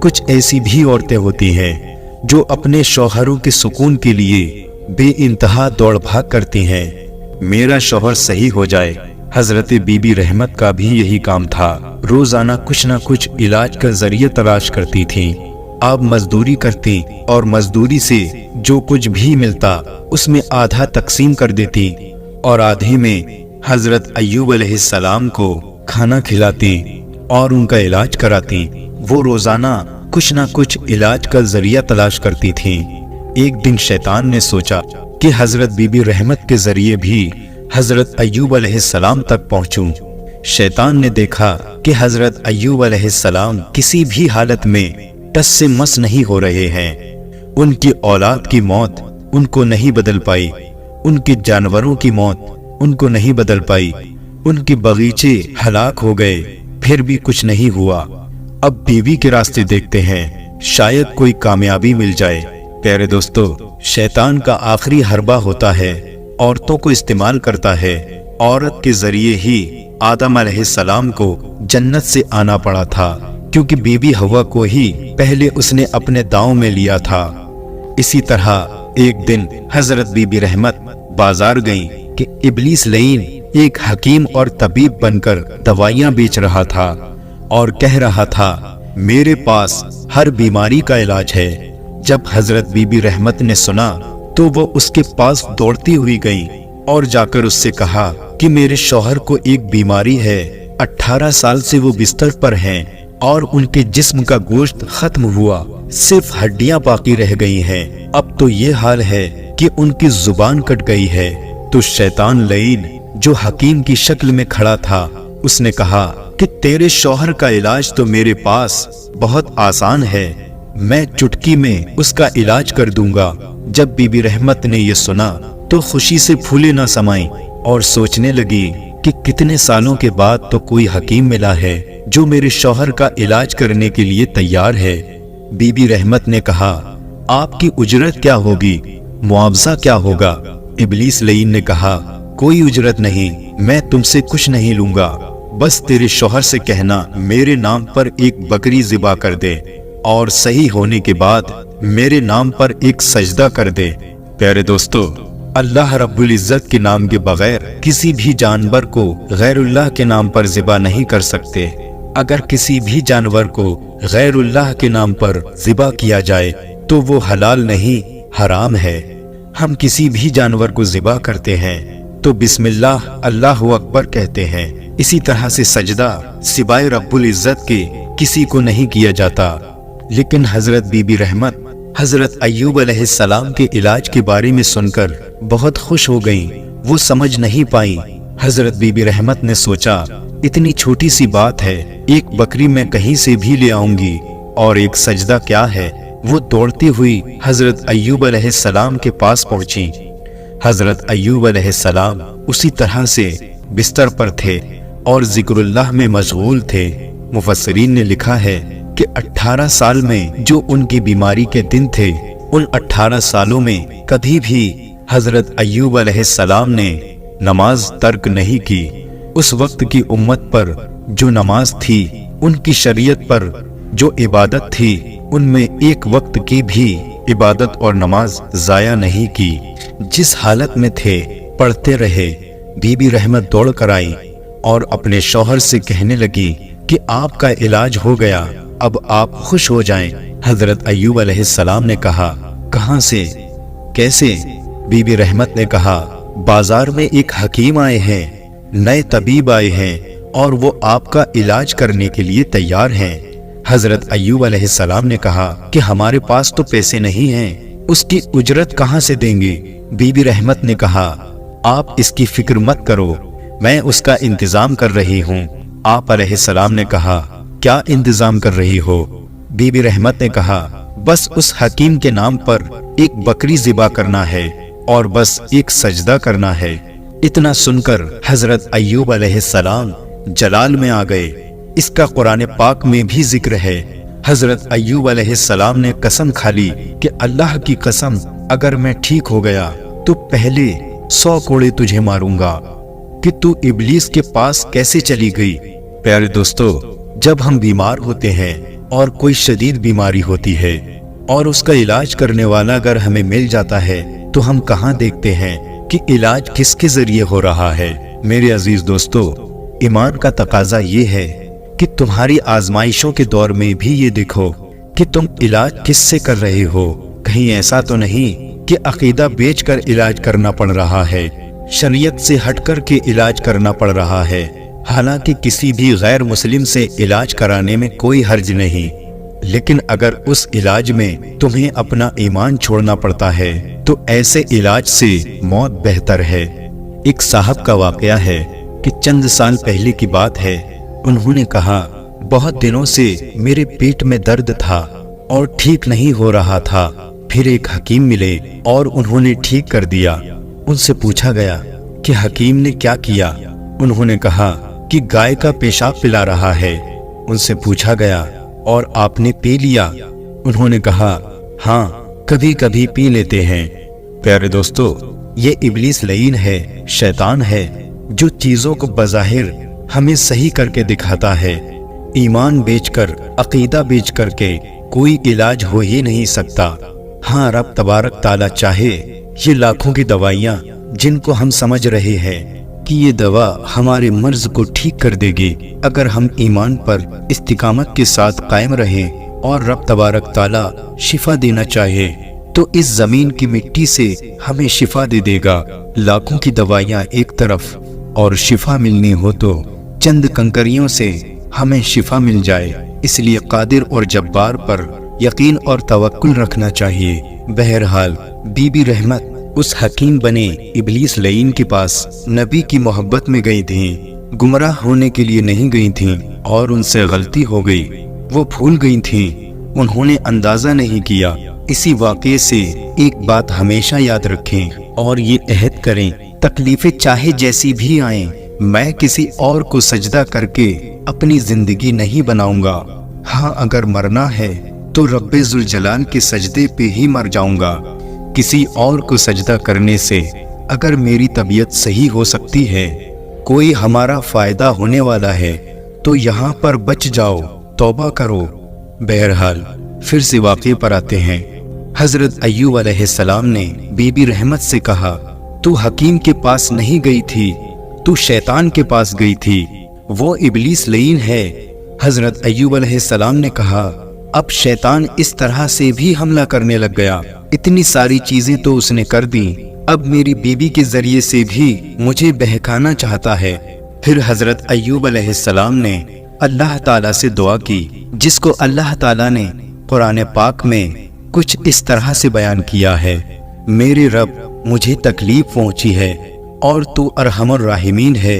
कुछ ऐसी भी औरतें होती हैं जो अपने शौहरों के सुकून के लिए बेइंतहा दौड़ भाग करती हैं। मेरा शौहर सही हो जाए। हजरत बीबी रहमत का भी यही काम था। रोजाना कुछ ना कुछ इलाज का जरिया तलाश करती थीं। आप मजदूरी करती और मजदूरी से जो कुछ भी मिलता उसमें आधा तकसीम कर देती और आधे में हजरत अय्यूब अलैहिस्सलाम को खाना खिलाती और उनका इलाज कराती। वो रोजाना कुछ ना कुछ इलाज का जरिया तलाश करती थीं। एक दिन शैतान ने सोचा कि हजरत बीबी रहमत के जरिए भी हजरत अय्यूब अलैहिस्सलाम तक पहुंचूं। शैतान ने देखा कि हजरत अय्यूब अलैहिस्सलाम किसी भी हालत में टस से मस नहीं हो रहे हैं। उनकी औलाद की मौत उनको नहीं बदल पाई, उनके जानवरों की मौत उनको नहीं बदल पाई, उनके बगीचे हलाक हो गए, फिर भी कुछ नहीं हुआ। अब बीवी के रास्ते देखते हैं, शायद कोई कामयाबी मिल जाए। प्यारे दोस्तों, शैतान का आखिरी हरबा होता है, औरतों को इस्तेमाल करता है। औरत के जरिए ही आदम अलैहिस्सलाम को जन्नत से आना पड़ा था, क्योंकि बीबी हवा को ही पहले उसने अपने दांव में लिया था। इसी तरह एक दिन हजरत बीबी रहमत बाजार गईं कि इब्लीस लईन एक हकीम और तबीब बनकर दवाइयां बेच रहा था और कह रहा था, मेरे पास हर बीमारी का इलाज है। जब हजरत बीबी रहमत ने सुना तो वो उसके पास दौड़ती हुई गई और जाकर उससे कहा कि मेरे शौहर को एक बीमारी है, 18 साल से वो बिस्तर पर हैं और उनके जिस्म का गोश्त खत्म हुआ, सिर्फ हड्डियां बाकी रह गई हैं। अब तो ये हाल है कि उनकी जुबान कट गई है। तो शैतान लईन जो हकीम की शक्ल में खड़ा था, उसने कहा कि तेरे शौहर का इलाज तो मेरे पास बहुत आसान है, मैं चुटकी में उसका इलाज कर दूंगा। जब बीबी रहमत ने ये सुना तो खुशी से फूले ना समाई और सोचने लगी कि कितने सालों के बाद तो कोई हकीम मिला है जो मेरे शौहर का इलाज करने के लिए तैयार है। बीबी रहमत ने कहा, आपकी उजरत क्या होगी, मुआवजा क्या होगा? इब्लीस लईन ने कहा, कोई उजरत नहीं, मैं तुमसे कुछ नहीं लूंगा, बस तेरे शौहर से कहना मेरे नाम पर एक बकरी ज़िबा कर दे और सही होने के बाद मेरे नाम पर एक सजदा कर दे। प्यारे दोस्तों, अल्लाह रब्बुल इज्जत के नाम के बगैर किसी भी जानवर को गैरुल्लाह के नाम पर ज़िबा नहीं कर सकते। अगर किसी भी जानवर को गैरुल्लाह के नाम पर ज़िबा किया जाए तो वो हलाल नहीं, हराम है। हम किसी भी जानवर को ज़िबा करते हैं तो बिस्मिल्लाह अल्लाहु अकबर कहते हैं। इसी तरह से सजदा सिवाय रब्बुल इज्जत के किसी को नहीं किया जाता। लेकिन हजरत बीबी रहमत हजरत अय्यूब अलैहिस्सलाम के इलाज के बारे में सुनकर बहुत खुश हो गईं। वो समझ नहीं पाई। हजरत बीबी रहमत ने सोचा, इतनी छोटी सी बात है, एक बकरी मैं कहीं से भी ले आऊंगी और एक सजदा क्या है। वो दौड़ती हुई हजरत अय्यूब अलैहिस्सलाम के पास पहुंची। हजरत अय्यूब अलैहिस्सलाम उसी तरह से बिस्तर पर थे और जिक्रुल्लाह में मशगूल थे। मुफस्सिरीन ने लिखा है कि 18 साल में जो उनकी बीमारी के दिन थे, उन 18 सालों में कभी भी हजरत अय्यूब अलैहिस्सलाम ने नमाज तर्क नहीं की। उस वक्त की उम्मत पर जो नमाज थी, उनकी शरीयत पर जो इबादत थी, उनमें एक वक्त की भी इबादत और नमाज जाया नहीं की। जिस हालत में थे पढ़ते रहे। बीबी रहमत दौड़ कर आई और अपने शौहर से कहने लगी कि आपका इलाज हो गया, अब आप खुश हो जाएं। हजरत अय्यूब अलैहिस्सलाम ने कहा, कहां से, कैसे? बीबी रहमत ने कहा, बाजार में एक हकीम आए हैं, नए तबीब आए हैं और वो आपका इलाज करने के लिए तैयार हैं। हजरत अय्यूब अलैहिस्सलाम ने कहा कि हमारे पास तो पैसे नहीं हैं, उसकी उजरत कहां से देंगे? बीबी रहमत ने कहा, आप इसकी फिक्र मत करो, मैं उसका इंतजाम कर रही हूँ। आप अलैहिस्सलाम ने कहा, क्या इंतजाम कर रही हो? बीबी रहमत ने कहा, बस उस हकीम के नाम पर एक बकरी ज़िबा करना है और बस एक सजदा करना है। इतना सुनकर हजरत अय्यूब अलैहिस्सलाम जलाल में आ गए। इसका कुरान पाक में भी जिक्र है। हजरत अय्यूब अलैहिस्सलाम ने कसम खा ली कि अल्लाह की कसम, अगर मैं ठीक हो गया तो पहले 100 कोड़े तुझे मारूंगा कि तू इब्लीस के पास कैसे चली गई। प्यारे दोस्तों, जब हम बीमार होते हैं और कोई शदीद बीमारी होती है और उसका इलाज करने वाला अगर हमें मिल जाता है तो हम कहाँ देखते हैं कि इलाज किसके जरिए हो रहा है। मेरे अजीज दोस्तों, ईमान का तकाजा ये है कि तुम्हारी आजमाइशों के दौर में भी ये देखो कि तुम इलाज किससे कर रहे हो। कहीं ऐसा तो नहीं कि अकीदा बेचकर इलाज करना पड़ रहा है, शरीयत से हटकर के इलाज करना पड़ रहा है। हालांकि किसी भी गैर मुस्लिम से इलाज कराने में कोई हर्ज नहीं, लेकिन अगर उस इलाज में तुम्हें अपना ईमान छोड़ना पड़ता है तो ऐसे इलाज से मौत बेहतर है। एक साहब का वाकया है कि चंद साल पहले की बात है। उन्होंने कहा, बहुत दिनों से मेरे पेट में दर्द था और ठीक नहीं हो रहा था। फिर एक हकीम मिले और उन्होंने ठीक कर दिया। उनसे पूछा गया कि हकीम ने क्या किया? उन्होंने कहा कि गाय का पेशाब पिला रहा है। उनसे पूछा गया, और आपने पी लिया? उन्होंने कहा, हाँ, कभी कभी पी लेते हैं। प्यारे दोस्तों, ये इब्लीस लईन है, शैतान है, जो चीजों को बज़ाहिर हमें सही करके दिखाता है। ईमान बेचकर, अकीदा बेच करके कोई इलाज हो ही नहीं सकता। हाँ, रब तबारक ताला चाहे ये लाखों की दवाइयाँ जिनको हम समझ रहे हैं कि ये दवा हमारे मर्ज को ठीक कर देगी, अगर हम ईमान पर इस्तिकामत के साथ कायम रहें और रब तबारक ताला शिफा देना चाहे तो इस जमीन की मिट्टी से हमें शिफा दे देगा। लाखों की दवाइयाँ एक तरफ और शिफा मिलनी हो तो चंद कंकरियों से हमें शिफा मिल जाए। इसलिए कादिर और जब्बार पर यकीन और तवक्कुल रखना चाहिए। बहरहाल बीबी रहमत उस हकीम बने इब्लीस लईन के पास नबी की मोहब्बत में गई थीं, गुमराह होने के लिए नहीं गई थीं और उनसे गलती हो गई, वो भूल गई थीं, उन्होंने अंदाजा नहीं किया। इसी वाक़े से एक बात हमेशा याद रखें और ये अहद करें, तकलीफें चाहे जैसी भी आएं, मैं किसी और को सजदा करके अपनी जिंदगी नहीं बनाऊंगा। हाँ, अगर मरना है तो रब्बे जुल जलाल के सजदे पे ही मर जाऊंगा। किसी और को सजदा करने से अगर मेरी तबीयत सही हो सकती है, कोई हमारा फायदा होने वाला है, तो यहाँ पर बच जाओ, तौबा करो। बहरहाल फिर से वाक़े पर आते हैं। हजरत अय्यूब अलैहिस्सलाम ने बीबी रहमत से कहा, तू हकीम के पास नहीं गई थी, तू शैतान के पास गई थी, वो इब्लीस लईन है। हजरत अय्यूब अलैहिस्सलाम ने कहा, अब शैतान इस तरह से भी हमला करने लग गया, इतनी सारी चीजें तो उसने कर दी, अब मेरी बीबी के जरिए से भी मुझे बहकाना चाहता है। फिर हजरत अय्यूब अलैहिस्सलाम ने अल्लाह ताला से दुआ की, जिसको अल्लाह ताला ने कुरान पाक में कुछ इस तरह से बयान किया है, मेरे रब, मुझे तकलीफ पहुंची है और तू अरहमुर राहिमीन है।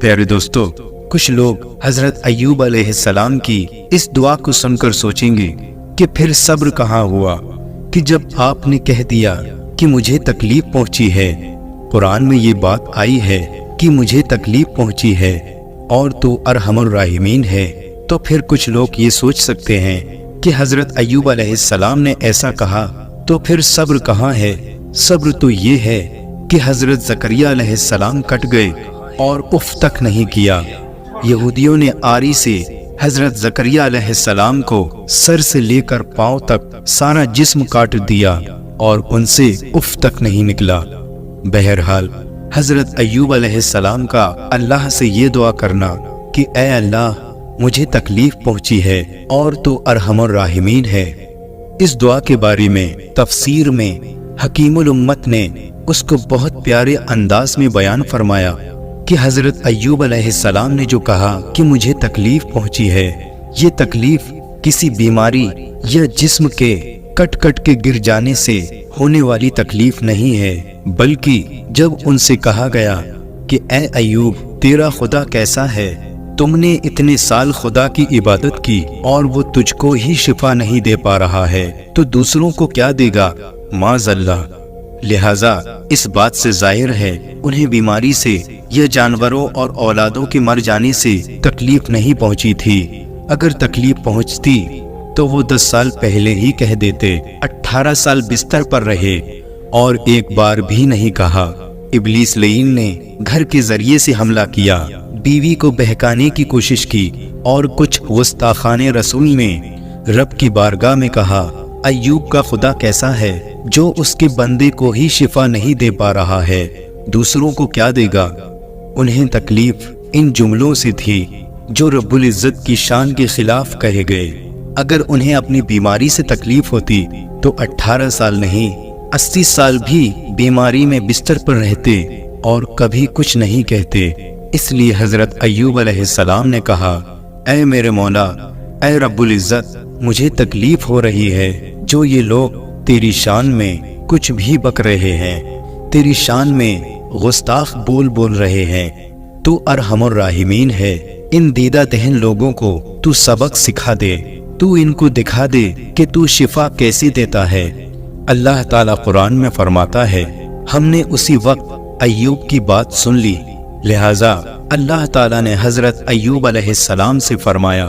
प्यारे दोस्तों, कुछ लोग हजरत अय्यूब अलैहिस्सलाम की इस दुआ को सुनकर सोचेंगे कि फिर सब्र कहाँ हुआ कि जब आपने कह दिया कि मुझे तकलीफ पहुंची है, कुरान में ये बात आई है कि मुझे तकलीफ पहुंची है और तू अरहमुर राहिमीन है, तो फिर कुछ लोग ये सोच सकते हैं कि हजरत अय्यूब अलैहिस्सलाम ने ऐसा कहा तो फिर सब्र कहाँ है। सब्र तो ये है कि हजरत ज़करिया अलैहिस्सलाम कट गए और उफ तक नहीं किया। यहूदियों ने आरी से हजरत ज़करिया अलैहिस्सलाम को सर से लेकर पांव तक सारा जिस्म काट दिया और उनसे उफ तक नहीं निकला। बहरहाल हजरत अय्यूब अलैहिस्सलाम का अल्लाह से ये दुआ करना कि ऐ अल्लाह, मुझे तकलीफ पहुंची है और तो अरहमुर राहिमीन है, इस दुआ के बारे में तफसीर में हकीमुल उम्मत ने उसको बहुत प्यारे अंदाज में बयान फरमाया कि हजरत अय्यूब अलैहिस्सलाम ने जो कहा कि मुझे तकलीफ पहुंची है, ये तकलीफ किसी बीमारी या जिस्म के कट कट के गिर जाने से होने वाली तकलीफ नहीं है, बल्कि जब उनसे कहा गया कि ए अय्यूब, तेरा खुदा कैसा है, तुमने इतने साल खुदा की इबादत की और वो तुझको ही शिफा नहीं दे पा रहा है, तो दूसरों को क्या देगा, माज़अल्लाह। लिहाजा इस बात से जाहिर है उन्हें बीमारी से या जानवरों और औलादों के मर जाने से तकलीफ नहीं पहुंची थी। अगर तकलीफ पहुंचती तो वो 10 साल पहले ही कह देते। 18 साल बिस्तर पर रहे और एक बार भी नहीं कहा। इब्लीस लईन ने घर के जरिए से हमला किया, बीवी को बहकाने की कोशिश की और कुछ गुस्ताखाने रसूल ने रब की बारगाह में कहा, अय्यूब का खुदा कैसा है जो उसके बंदे को ही शिफा नहीं दे पा रहा है, दूसरों को क्या देगा। उन्हें तकलीफ इन जुमलों से थी जो रब्बुल इज्जत की शान के खिलाफ कहे गए। अगर उन्हें अपनी बीमारी से तकलीफ होती तो 18 साल नहीं 80 साल भी बीमारी में बिस्तर पर रहते और कभी कुछ नहीं कहते। इसलिए हजरत अय्यूब अलैहिस्सलाम ने कहा, ऐ मेरे मौला, ऐ रब्बुल इज्जत, मुझे तकलीफ हो रही है जो ये लोग तेरी शान में कुछ भी बक रहे हैं, तेरी शान में गुस्ताख बोल रहे हैं। तू अरहमुर राहिमीन है, इन दीदा दहन लोगों को तू सबक सिखा दे, तू इनको दिखा दे कि तू शिफा कैसे देता है। अल्लाह ताला कुरान में फरमाता है, हमने उसी वक्त अय्यूब की बात सुन ली, लिहाजा अल्लाह ताला ने हजरत अय्यूब अलैहिस्सलाम से फरमाया,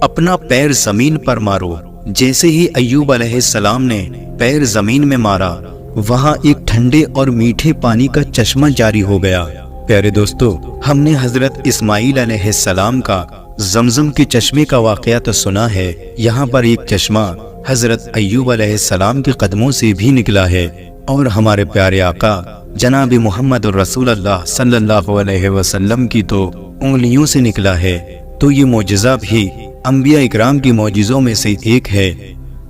अपना पैर जमीन पर मारो। जैसे ही अय्यूब अलैहिस्सलाम ने पैर जमीन में मारा, वहां एक ठंडे और मीठे पानी का चश्मा जारी हो गया। प्यारे दोस्तों, हमने हजरत इस्माईल अलैहिस्सलाम का जमजम के चश्मे का वाकया तो सुना है, यहाँ पर एक चश्मा हजरत अय्यूब अलैहिस्सलाम के कदमों से भी निकला है और हमारे प्यारे आका जनाब मोहम्मद रसूलुल्लाह सल्लल्लाहु अलैहि वसल्लम की तो उंगलियों से निकला है। तो ये मोजज़ा भी अंबिया इकराम की मोजज़ों में से एक है।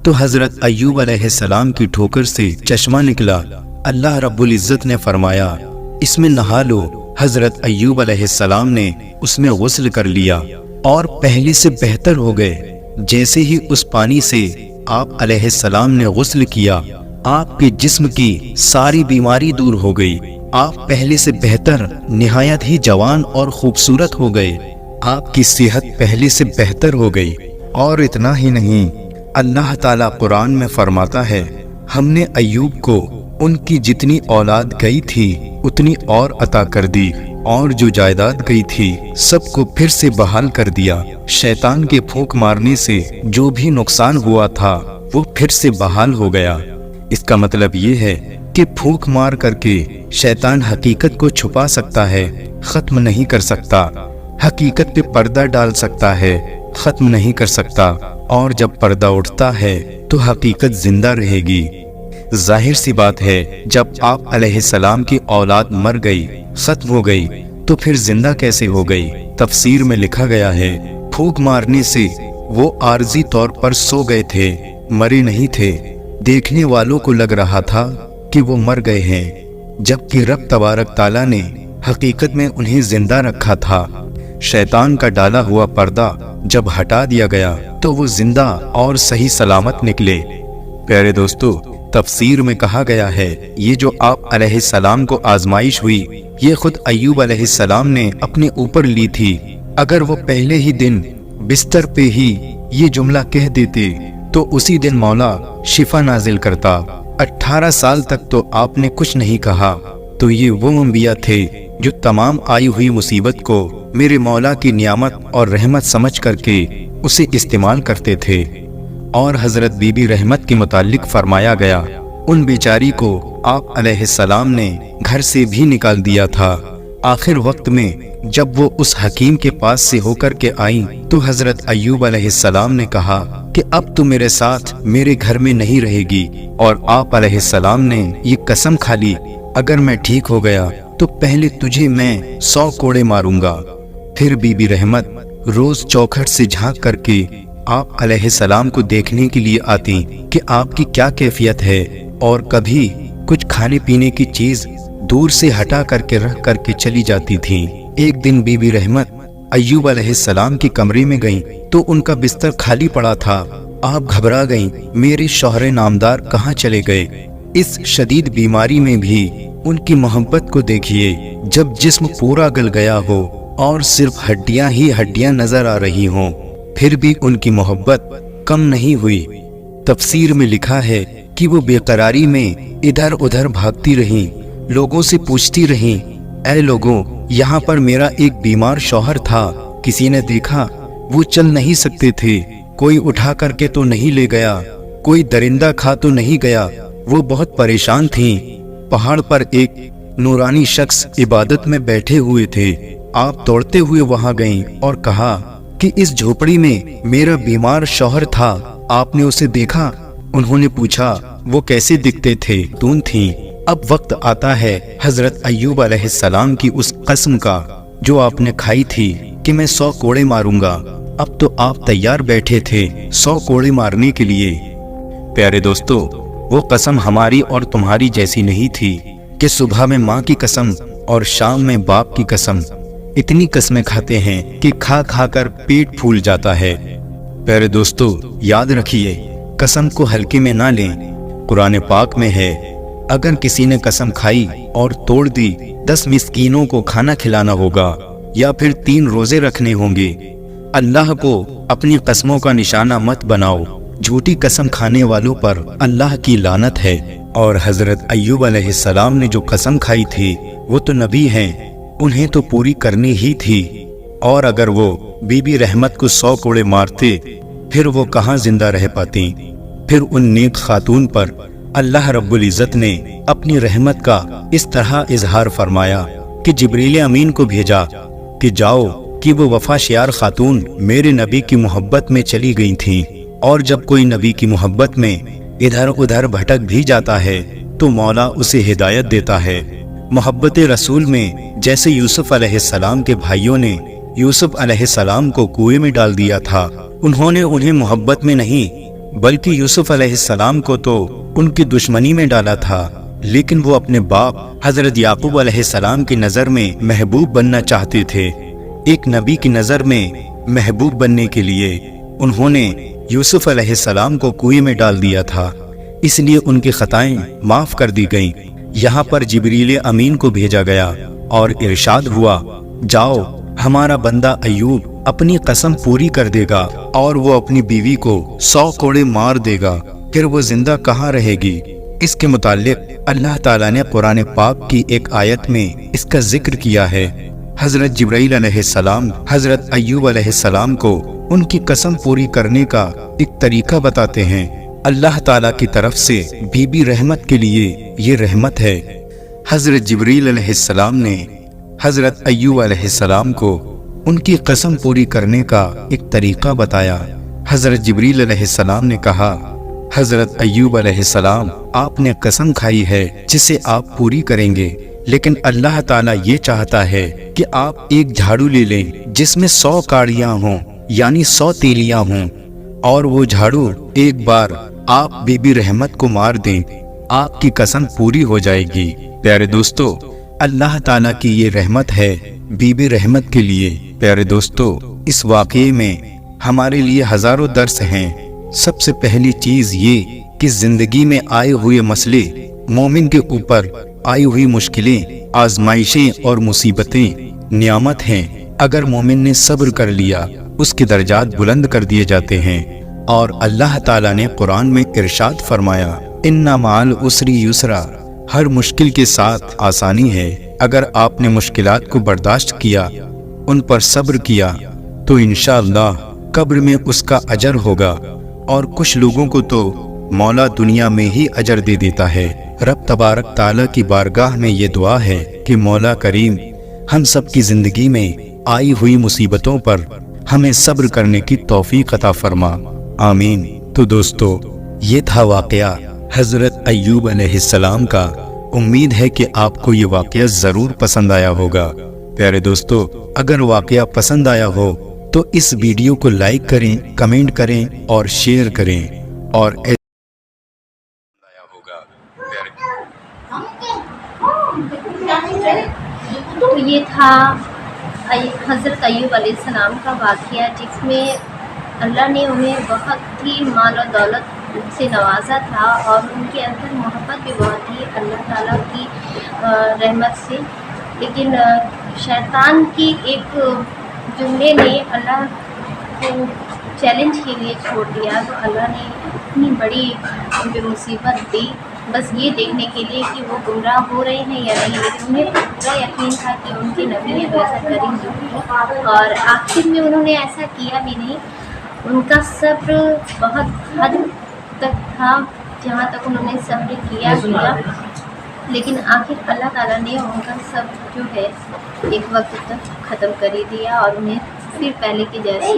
तो हजरत अय्यूब अलैहिस्सलाम की ठोकर से चश्मा निकला। अल्लाह रब्बुल इज्जत ने फरमाया, इसमें नहा लो। हजरत अय्यूब अलैहिस्सलाम ने उसमें गुस्ल कर लिया और पहले से बेहतर हो गए। जैसे ही उस पानी से आप अलैहिस्सलाम ने गुस्ल किया, आपके जिस्म की सारी बीमारी दूर हो गई। आप पहले से बेहतर, निहायत ही जवान और खूबसूरत हो गए। आपकी सेहत पहले से बेहतर हो गई। और इतना ही नहीं, अल्लाह ताला कुरान में फरमाता है, हमने अय्यूब को उनकी जितनी औलाद गई थी उतनी और अता कर दी, और जो जायदाद गई थी सबको फिर से बहाल कर दिया। शैतान के फूंक मारने से जो भी नुकसान हुआ था वो फिर से बहाल हो गया। इसका मतलब ये है कि फूंक मार करके शैतान हकीकत को छुपा सकता है, खत्म नहीं कर सकता। हकीकत पे पर्दा डाल सकता है, खत्म नहीं कर सकता। और जब पर्दा उठता है तो हकीकत जिंदा रहेगी। जाहिर सी बात है, जब आप अलैहिस्सलाम की औलाद मर गई, खत्म हो गई, तो फिर जिंदा कैसे हो गई। तफसीर में लिखा गया है, फूंक मारने से वो आर्जी तौर पर सो गए थे, मरे नहीं थे। देखने वालों को लग रहा था कि वो मर गए हैं, जबकि रब तबारक ताला ने हकीकत में उन्हें जिंदा रखा था। शैतान का डाला हुआ पर्दा जब हटा दिया गया तो वो जिंदा और सही सलामत निकले। प्यारे दोस्तों, तफसीर में कहा गया है, ये जो आप अलैहिस्सलाम को आजमाइश हुई, ये खुद अय्यूब अलैहिस्सलाम ने अपने ऊपर ली थी। अगर वो पहले ही दिन बिस्तर पे ही ये जुमला कह देते तो उसी दिन मौला शिफा नाजिल करता। 18 साल तक तो आपने कुछ नहीं कहा। तो ये वो अंबिया थे जो तमाम आई हुई मुसीबत को मेरे मौला की नियामत और रहमत समझ करके उसे इस्तेमाल करते थे। और हजरत बीबी रहमत के मुतालिक फरमाया गया, उन बेचारी को आप अलैहिस्सलाम ने घर से भी निकाल दिया था। आखिर वक्त में जब वो उस हकीम के पास से होकर के आई तो हजरत अय्यूब अलैहिस्सलाम ने कहा कि अब तू मेरे साथ मेरे घर में नहीं रहेगी। और आप अलैहिस्सलाम ने ये कसम खा ली, अगर मैं ठीक हो गया तो पहले तुझे मैं 100 कोड़े मारूंगा। फिर बीबी रहमत रोज चौखट से झांक करके आप अलैहिस्सलाम को देखने के लिए आती कि आपकी क्या कैफियत है, और कभी कुछ खाने पीने की चीज दूर से हटा करके रख करके चली जाती थी। एक दिन बीबी रहमत अय्यूब अलैहिस्सलाम के कमरे में गईं तो उनका बिस्तर खाली पड़ा था। आप घबरा गईं, मेरे शौहरे नामदार कहाँ चले गए। इस शदीद बीमारी में भी उनकी मोहब्बत को देखिए, जब जिस्म पूरा गल गया हो और सिर्फ हड्डियां ही हड्डियां नजर आ रही हों, फिर भी उनकी मोहब्बत कम नहीं हुई। तफसीर में लिखा है कि वो बेकरारी में इधर उधर भागती रहीं, लोगों से पूछती रहीं, ऐ लोगों, यहाँ पर मेरा एक बीमार शौहर था, किसी ने देखा? वो चल नहीं सकते थे, कोई उठा करके तो नहीं ले गया, कोई दरिंदा खा तो नहीं गया। वो बहुत परेशान थीं। पहाड़ पर एक नूरानी शख्स इबादत में बैठे हुए थे। आप दौड़ते हुए वहां गईं और कहा कि इस झोपड़ी में मेरा बीमार शौहर था, आपने उसे देखा? उन्होंने पूछा, वो कैसे दिखते थे? खून थी। अब वक्त आता है हजरत अय्यूब अलैहिस्सलाम की उस कसम का जो आपने खाई थी कि मैं 100 कोड़े मारूंगा। अब तो आप तैयार बैठे थे 100 कोड़े मारने के लिए। प्यारे दोस्तों, वो कसम हमारी और तुम्हारी जैसी नहीं थी कि सुबह में माँ की कसम और शाम में बाप की कसम। इतनी कस्में खाते हैं कि खा खा कर पेट फूल जाता है। प्यारे दोस्तों, याद रखिए, कसम को हल्के में ना लें। कुरान पाक में है, अगर किसी ने कसम खाई और तोड़ दी, 10 मिस्कीनों को खाना खिलाना होगा या फिर 3 रोजे रखने होंगे। अल्लाह को अपनी कस्मों का निशाना मत बनाओ। झूठी कसम खाने वालों पर अल्लाह की लानत है। और हजरत अय्यूब अलैहिस्सलाम ने जो कसम खाई थी वो तो नबी हैं, उन्हें तो पूरी करनी ही थी। और अगर वो बीबी रहमत को 100 कोड़े मारते फिर वो कहाँ जिंदा रह पाती। फिर उन नेक खातून पर अल्लाह रब्बुल इज़्ज़त ने अपनी रहमत का इस तरह इजहार फरमाया कि जिब्रील अमीन को भेजा कि जाओ कि वो वफाशियार खातून मेरे नबी की मोहब्बत में चली गई थीं। और जब कोई नबी की मोहब्बत में इधर उधर भटक भी जाता है तो मौला उसे हिदायत देता है। मोहब्बत रसूल में जैसे यूसुफ अलैहिस्सलाम के भाइयों ने यूसुफ अलैहिस्सलाम को कुएं में डाल दिया था, उन्होंने उन्हें मोहब्बत में नहीं बल्कि यूसुफ अलैहिस्सलाम को तो उनकी दुश्मनी में डाला था। लेकिन वो अपने बाप हजरत याकूब अलैहिस्सलाम की नज़र में महबूब बनना चाहते थे। एक नबी की नज़र में महबूब बनने के लिए उन्होंने यूसुफ अलैहिस्सलाम को कुएं में डाल दिया था, इसलिए उनकी खताएं माफ कर दी गईं। यहाँ पर जिब्रील अमीन को भेजा गया और इरशाद हुआ, जाओ, हमारा बंदा अय्यूब अपनी कसम पूरी कर देगा और वो अपनी बीवी को 100 कोड़े मार देगा, फिर वो जिंदा कहाँ रहेगी। इसके मुताल्लिक अल्लाह ताला ने कुरान पाक की एक आयत में इसका जिक्र किया है। हजरत जिब्राइल अलैहिस्सलाम हजरत अय्यूब अलैहिस्सलाम को उनकी कसम पूरी करने का एक तरीका बताते हैं। अल्लाह ताला की तरफ से बीबी रहमत के लिए ये रहमत है। हजरत जिब्रील अलैहिस्सलाम ने हजरत अय्यूब अलैहिस्सलाम को उनकी कसम पूरी करने का एक तरीका बताया। हजरत जिब्रील अलैहिस्सलाम ने कहा, हजरत अय्यूब अलैहिस्सलाम, आपने कसम खाई है जिसे आप पूरी करेंगे, लेकिन अल्लाह ताला ये चाहता है कि आप एक झाड़ू ले लें जिसमें 100 काड़ियां हों, यानी 100 तीलियां हों, और वो झाड़ू एक बार आप बीबी रहमत को मार दें, आपकी कसम पूरी हो जाएगी। प्यारे दोस्तों, अल्लाह ताला की ये रहमत है बीबी रहमत के लिए। प्यारे दोस्तों, इस वाक़ये में हमारे लिए हजारों दर्स हैं। सबसे पहली चीज ये कि जिंदगी में आए हुए मसले, मोमिन के ऊपर आई हुई मुश्किलें, आजमाइशें और मुसीबतें नियामत हैं। अगर मोमिन ने सब्र कर लिया, उसके दर्जात बुलंद कर दिए जाते हैं। और अल्लाह ताला ने कुरान में इरशाद फरमाया, इन्ना माल उसरी युसरा, हर मुश्किल के साथ आसानी है। अगर आपने मुश्किलात को बर्दाश्त किया, उन पर सब्र किया, तो इंशाअल्लाह कब्र में उसका अजर होगा। और कुछ लोगों को तो मौला दुनिया में ही अजर दे देता है। रब तबारक ताला की बारगाह में ये दुआ है कि मौला करीम हम सब की जिंदगी में आई हुई मुसीबतों पर हमें सब्र करने की तौफीक अता फरमा, आमीन। तो दोस्तों, ये था वाक़या हजरत अय्यूब अलैहिस्सलाम का। उम्मीद है कि आपको ये वाक़या ज़रूर पसंद आया होगा। प्यारे दोस्तों, अगर वाक़या पसंद आया हो تو اس ویڈیو کو لائک کریں، کمنٹ کریں اور شیئر کریں اور تو یہ تھا حضرت ایوب علیہ السلام کا واقعہ، جس میں اللہ نے انہیں بہت ہی مال و دولت سے نوازا تھا، اور ان کے اندر محبت بھی بہت تھی اللہ تعالیٰ کی رحمت سے۔ لیکن شیطان کی ایک جملے نے اللہ کو چیلنج کے لیے چھوڑ دیا، تو اللہ نے اتنی بڑی ان پہ مصیبت دی، بس یہ دیکھنے کے لیے کہ وہ گمراہ ہو رہے ہیں یا نہیں۔ لیکن انہیں پورا یقین تھا کہ ان کے نبی نے ویسا کریں گے، اور آخر میں انہوں نے ایسا کیا بھی نہیں۔ ان کا صبر بہت حد تک تھا، جہاں تک انہوں نے صبر کیا، لیکن آخر اللہ تعالیٰ نے ان کا صبر جو ہے ایک وقت تک ختم کر ہی دیا، اور انہیں پھر پہلے کی جیسے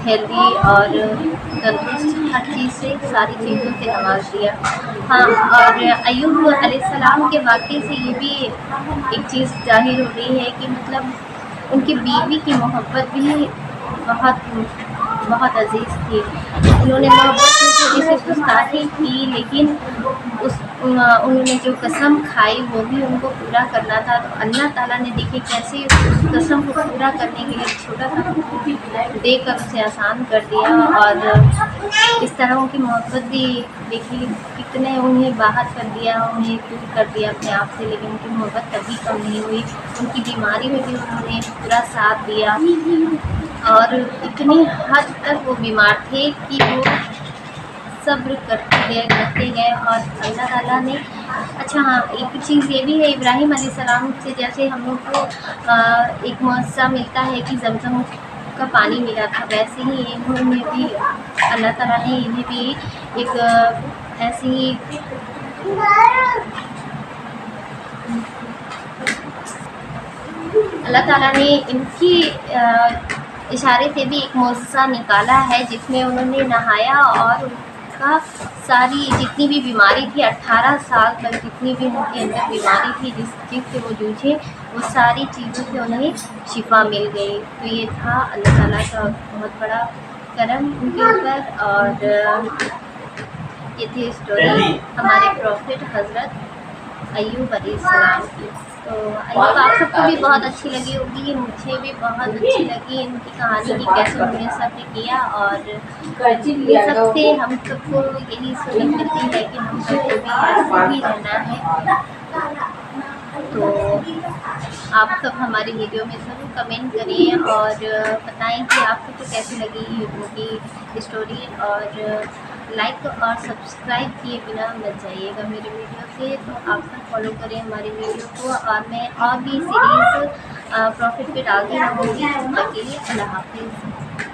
ہیلدی اور تندرست ہر چیز سے، ساری چیزوں سے نواز دیا۔ ہاں، اور ایوب علیہ السلام کے واقعے سے یہ بھی ایک چیز ظاہر ہو رہی ہے کہ مطلب ان کی بیوی کی محبت بھی بہت عزیز تھی۔ انہوں نے محبت میں تھوڑی سی گستاخی کی، لیکن انہوں نے جو قسم کھائی وہ بھی ان کو پورا کرنا تھا، تو اللہ تعالیٰ نے دیکھے کیسے اس قسم کو پورا کرنے کے لیے چھوٹا سا دے کر اسے آسان کر دیا، اور اس طرح ان کی محبت بھی دیکھی کتنے انہیں باہر کر دیا، انہیں دور کر دیا اپنے آپ سے، لیکن ان کی محبت کبھی کم نہیں ہوئی۔ ان کی بیماری میں بھی انہوں نے پورا ساتھ دیا، اور اتنی حد تک وہ بیمار تھے کہ وہ صبر کرتے گئے، اور اللہ تعالیٰ نے اچھا ہاں، ایک چیز یہ بھی ہے، ابراہیم علیہ السلام سے جیسے ہم لوگ کو ایک معجزہ ملتا ہے کہ زمزم کا پانی ملا تھا، ویسے ہی انہوں نے بھی اللہ تعالیٰ نے انہیں بھی ایک ایسی اللہ تعالیٰ نے ان کی اشارے سے بھی ایک معجزہ نکالا ہے، جس میں انہوں نے نہایا، اور ان کا ساری جتنی بھی بیماری تھی 18 سال تک جتنی بھی ان کے اندر بیماری تھی جس چیز سے وہ جوجھے، وہ ساری چیزوں سے انہیں شفا مل گئی۔ تو یہ تھا اللہ تعالیٰ کا بہت بڑا کرم ان کے اوپر، اور یہ تھی اسٹوری ہمارے پروفٹ حضرت ایوب علیہ السلام کی۔ تو ایوب آپ سب کو بھی بہت اچھی لگی ہوگی، مجھے بھی بہت اچھی لگی ان کی کہانی کی، کیسے انہوں نے صبر کیا، اور سب سے ہم سب کو یہی سبق ملتی ہے کہ ہم سب کو بھی ایسے ہی رہنا ہے۔ تو آپ سب ہماری ویڈیو میں ضرور کمنٹ کریں اور بتائیں کہ آپ کو کیسی لگی ان کی اسٹوری، اور لائک اور سبسکرائب کیے بنا مت جائیے گا میری ویڈیو سے۔ تو آپ سب فالو کریں ہماری ویڈیو کو، اور میں اور بھی سیریز پروفٹ پہ ڈالتی رہوں گی۔ تب تک کے لیے اللہ حافظ۔